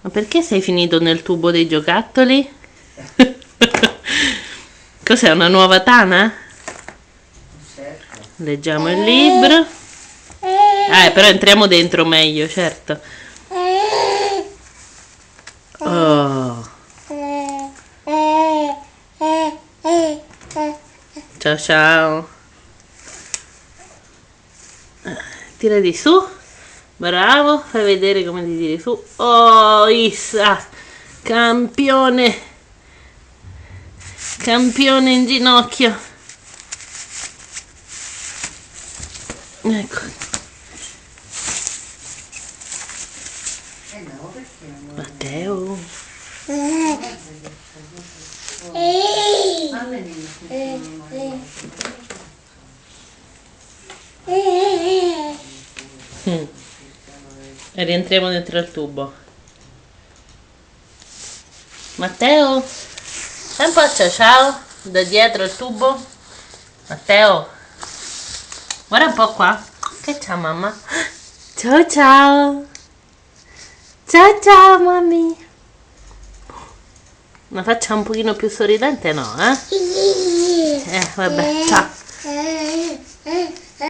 Ma perché sei finito nel tubo dei giocattoli? Cos'è, una nuova tana? Certo. Leggiamo il libro. Però entriamo dentro meglio, certo. Oh. Ciao ciao. Tira di su. Bravo, fai vedere come ti tiri su. Oh, Issa. Campione. Campione in ginocchio. Ecco. No, perché non Matteo. E rientriamo dentro il tubo. Matteo? Fai un po' ciao ciao da dietro il tubo. Matteo? Guarda un po' qua. Che c'ha mamma? Ciao ciao. Ciao ciao mami. Una faccia un pochino più sorridente no, eh? Vabbè, ciao.